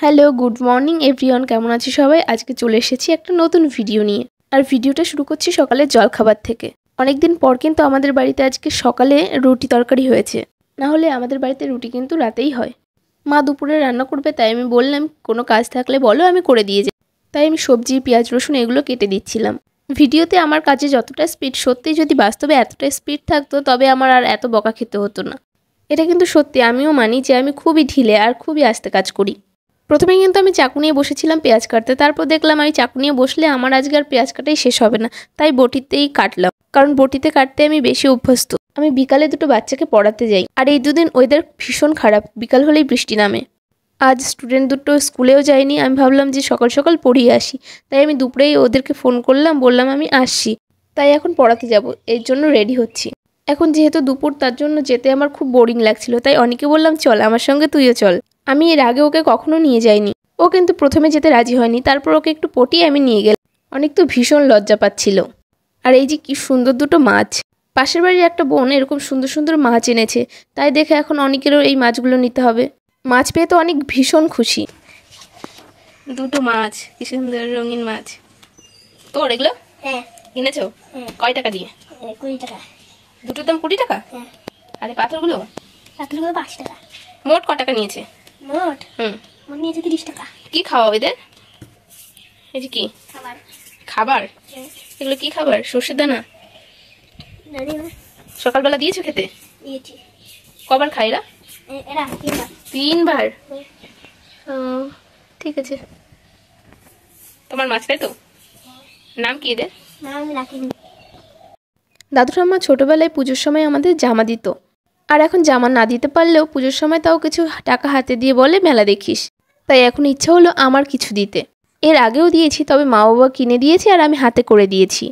Hello, good morning everyone, কেমন আছি সবাই? আজকে চলে এসেছি একটা নতুন ভিডিও নিয়ে। আর ভিডিওটা শুরু করছি সকালের জলখাবার থেকে। অনেকদিন পর কিন্তু আমাদের বাড়িতে আজকে সকালে রুটি তরকারি হয়েছে। না হলে আমাদের বাড়িতে রুটি কিন্তু রাতেই হয়। মা দুপুরে রান্না করবে, তাই আমি বললাম কোনো কাজ থাকলে বলো, আমি করে দিয়ে যাই। তাই আমি সবজি, পেঁয়াজ, রসুন এগুলো কেটে দিচ্ছিলাম। ভিডিওতে আমার কাজে যতটা স্পিড, সত্যিই যদি বাস্তবে এতটা স্পিড থাকতো তবে আমার আর এত বকা খেতে হতো না। এটা কিন্তু সত্যি, আমিও মানি যে আমি খুবই ঢিলে আর খুবই আস্তে কাজ করি। প্রথমে কিন্তু আমি চাকু নিয়ে বসেছিলাম পেঁয়াজ কাটতে, তারপর দেখলাম আমি চাকু নিয়ে বসলে আমার আজকে আর পেঁয়াজ কাটাই শেষ হবে না, তাই বটিতেই কাটলাম, কারণ বটিতে কাটতে আমি বেশি অভ্যস্ত। আমি বিকালে দুটো বাচ্চাকে পড়াতে যাই, আর এই দুদিন ওয়েদার ভীষণ খারাপ, বিকাল হলেই বৃষ্টি নামে। আজ স্টুডেন্ট দুটো স্কুলেও যায়নি, আমি ভাবলাম যে সকাল সকাল পড়িয়ে আসি, তাই আমি দুপুরেই ওদেরকে ফোন করলাম, বললাম আমি আসছি। তাই এখন পড়াতে যাব, এর জন্য রেডি হচ্ছি। এখন যেহেতু দুপুর, তার জন্য যেতে আমার খুব বোরিং লাগছিল, তাই অনেকে বললাম চল আমার সঙ্গে, তুইও চল। আমি এর আগে ওকে কখনো নিয়ে যাইনি, ও কিন্তু প্রথমে যেতে রাজি হয়নি, তারপর ওকে একটু পটিয়ে আমি নিয়ে গেলাম। অনেক তো ভীষণ লজ্জা পাচ্ছিল। আর এই যে কি সুন্দর দুটো মাছ, পাশের বাড়ির একটা বোন এরকম সুন্দর সুন্দর মাছ এনেছে, তাই দেখে এখন অনেকেরও এই মাছগুলো নিতে হবে। মাছ পেয়ে তো অনেক ভীষণ খুশি। দুটো মাছ, কি সুন্দর রঙিন মাছ। তোর এগুলো? হ্যাঁ। কিনেছো? কয় টাকা দিয়ে? 20 টাকা। দুটোর দাম 20 টাকা? হ্যাঁ। আরে পাথরগুলো? পাথরগুলো 5 টাকা। মোট ক টাকা নিয়েছে? মোট নিয়েছে 30 টাকা। কি খাওয়া এদের? এই যে কি খাবার? খাবার? এগুলো কি খাবার? সর্ষের দানা? জানি না। সকালবেলা দিয়েছো খেতে? দিয়েছি। কবার খায় এরা? এরা 3 বার। 3 বার? ও, ঠিক আছে। তোমার মাছ, তাই তো? নাম কি এদের? নাম রাখিনি। দাদু ঠাম্মা ছোটবেলায় পুজোর সময় আমাদের জামা দিত, আর এখন জামা না দিতে পারলেও পুজোর সময় তাও কিছু টাকা হাতে দিয়ে বলে মেলা দেখিস। তাই এখন ইচ্ছা হলো আমার কিছু দিতে। এর আগেও দিয়েছি, তবে মা বাবা কিনে দিয়েছে আর আমি হাতে করে দিয়েছি।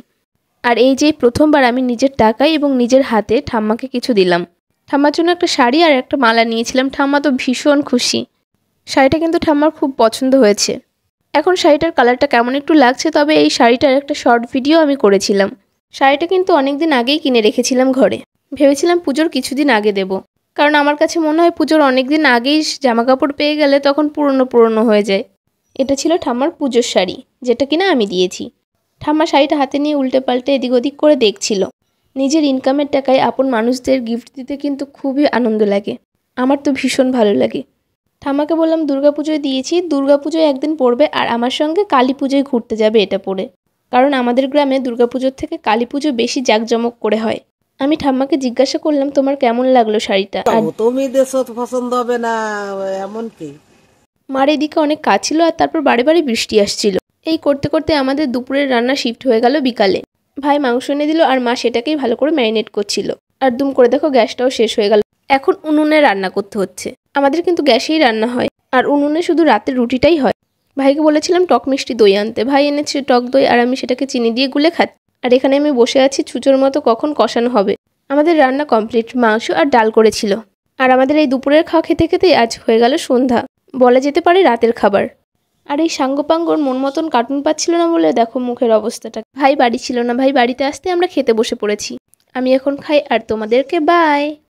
আর এই যে প্রথমবার আমি নিজের টাকায় এবং নিজের হাতে ঠাম্মাকে কিছু দিলাম। ঠাম্মার জন্য একটা শাড়ি আর একটা মালা নিয়েছিলাম, ঠাম্মা তো ভীষণ খুশি। শাড়িটা কিন্তু ঠাম্মার খুব পছন্দ হয়েছে। এখন শাড়িটার কালারটা কেমন একটু লাগছে, তবে এই শাড়িটার একটা শর্ট ভিডিও আমি করেছিলাম। শাড়িটা কিন্তু অনেকদিন আগেই কিনে রেখেছিলাম ঘরে, ভেবেছিলাম পুজোর কিছুদিন আগে দেব, কারণ আমার কাছে মনে হয় পুজোর অনেকদিন আগেই জামা কাপড় পেয়ে গেলে তখন পুরনো পুরনো হয়ে যায়। এটা ছিল ঠাম্মার পুজোর শাড়ি, যেটা কিনা আমি দিয়েছি। ঠাম্মা শাড়িটা হাতে নিয়ে উল্টে পাল্টে এদিক ওদিক করে দেখছিল। নিজের ইনকামের টাকায় আপন মানুষদের গিফট দিতে কিন্তু খুবই আনন্দ লাগে, আমার তো ভীষণ ভালো লাগে। ঠাম্মাকে বললাম দুর্গাপুজোয় দিয়েছি, দুর্গাপুজোয় একদিন পরবে আর আমার সঙ্গে কালী পুজোয় ঘুরতে যাবে এটা পরে, কারণ আমাদের গ্রামে দুর্গাপুজোর থেকে কালী পুজো বেশি জাঁকজমক করে হয়। আমি ঠাম্মাকে জিজ্ঞাসা করলাম তোমার কেমন লাগলো শাড়িটা, আর তুমি দেশো পছন্দ হবে না এমন কি? মার এদিকে অনেক কাজ ছিল, আর তারপর বারে বারে বৃষ্টি আসছিল। এই করতে করতে আমাদের দুপুরের রান্না শিফট হয়ে গেল বিকালে। ভাই মাংস এনে দিল আর মা সেটাকেই ভালো করে ম্যারিনেট করছিল। আর দুম করে দেখো গ্যাসটাও শেষ হয়ে গেল, এখন উনুনে রান্না করতে হচ্ছে। আমাদের কিন্তু গ্যাসেই রান্না হয়, আর উনুনে শুধু রাতের রুটিটাই হয়। ভাইকে বলেছিলাম টক মিষ্টি দই আনতে, ভাই এনেছে টক দই, আর আমি সেটাকে চিনি দিয়ে গুলে খাচ্ছি। আর এখানে আমি বসে আছি ছুঁচোর মতো, কখন কষানো হবে। আমাদের রান্না কমপ্লিট, মাংস আর ডাল করেছিল। আর আমাদের এই দুপুরের খাওয়া খেতে খেতেই আজ হয়ে গেল সন্ধ্যা, বলা যেতে পারে রাতের খাবার। আর এই সাঙ্গপাঙ্গর মন মতন কার্টুন পাচ্ছিল না বলে দেখো মুখের অবস্থাটা। ভাই বাড়ি ছিল না, ভাই বাড়িতে আসতে আমরা খেতে বসে পড়েছি। আমি এখন খাই, আর তোমাদেরকে বাই।